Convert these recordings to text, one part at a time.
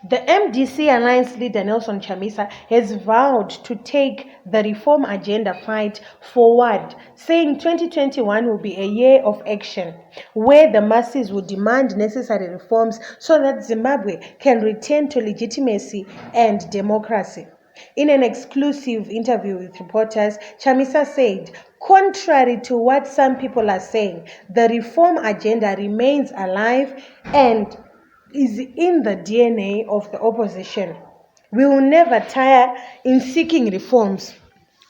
The MDC Alliance leader Nelson Chamisa has vowed to take the reform agenda fight forward, saying 2021 will be a year of action, where the masses will demand necessary reforms so that Zimbabwe can return to legitimacy and democracy. In an exclusive interview with reporters, Chamisa said, contrary to what some people are saying, the reform agenda remains alive and is in the DNA of the opposition. We will never tire in seeking reforms,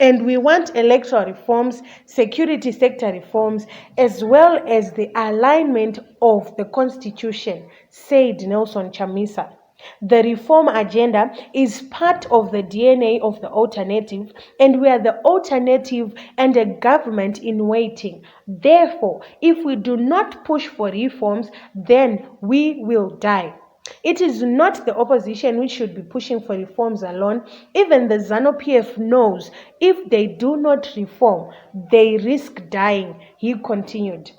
and we want electoral reforms, security sector reforms, as well as the alignment of the constitution, said Nelson Chamisa. The reform agenda is part of the DNA of the alternative, and we are the alternative and a government in waiting. Therefore, if we do not push for reforms, then we will die. It is not the opposition which should be pushing for reforms alone. Even the Zanu PF knows if they do not reform, they risk dying, he continued.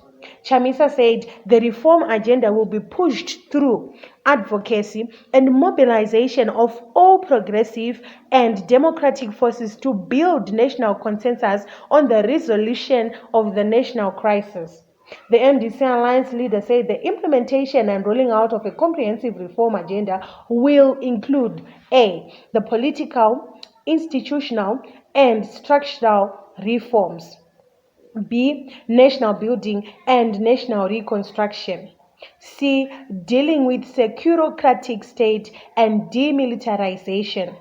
Chamisa said the reform agenda will be pushed through advocacy and mobilization of all progressive and democratic forces to build national consensus on the resolution of the national crisis. The MDC Alliance leader said the implementation and rolling out of a comprehensive reform agenda will include A. The political, institutional, and structural reforms. B. National building and national reconstruction. C. Dealing with securocratic state and demilitarization.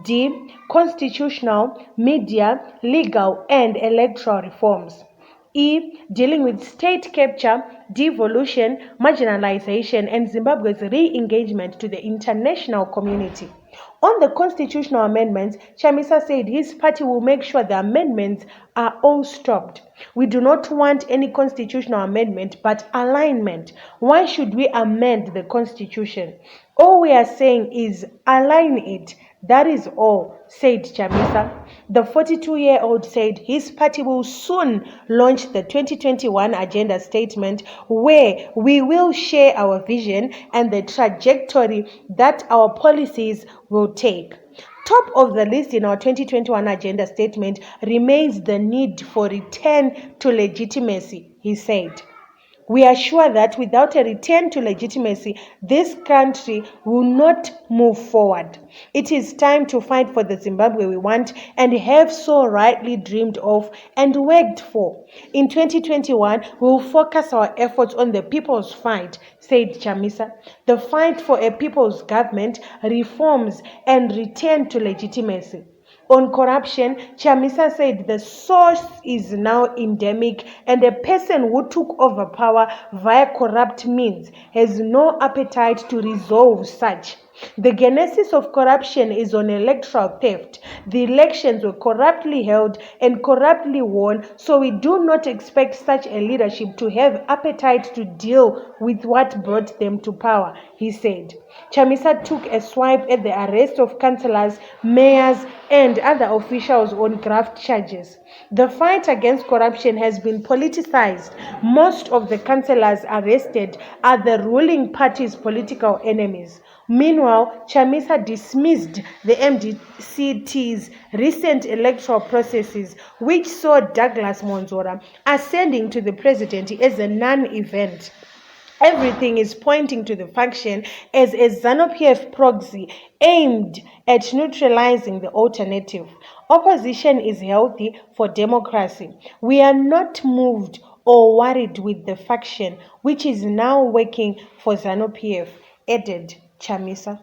D. Constitutional, media, legal, and electoral reforms. E. Dealing with state capture, devolution, marginalization, and Zimbabwe's re-engagement to the international community. On the constitutional amendments, Chamisa said his party will make sure the amendments are all stopped. We do not want any constitutional amendment, but alignment. Why should we amend the constitution? All we are saying is align it. That is all, said Chamisa. The 42-year-old said his party will soon launch the 2021 agenda statement, where we will share our vision and the trajectory that our policies will take. Top of the list in our 2021 agenda statement remains the need for return to legitimacy, he said. We are sure that without a return to legitimacy, this country will not move forward. It is time to fight for the Zimbabwe we want and have so rightly dreamed of and worked for. In 2021, we will focus our efforts on the people's fight, said Chamisa. The fight for a people's government, reforms, and return to legitimacy. On corruption, Chamisa said the source is now endemic and a person who took over power via corrupt means has no appetite to resolve such. The genesis of corruption is on electoral theft. The elections were corruptly held and corruptly won, so we do not expect such a leadership to have appetite to deal with what brought them to power, he said. Chamisa took a swipe at the arrest of councillors, mayors, and other officials on graft charges. The fight against corruption has been politicized. Most of the councillors arrested are the ruling party's political enemies. Meanwhile, Chamisa dismissed the MDCT's recent electoral processes, which saw Douglas Mwonzora ascending to the presidency as a non-event. Everything is pointing to the faction as a Zanu-PF proxy aimed at neutralizing the alternative. Opposition is healthy for democracy. We are not moved or worried with the faction, which is now working for Zanu-PF, added Chamisa.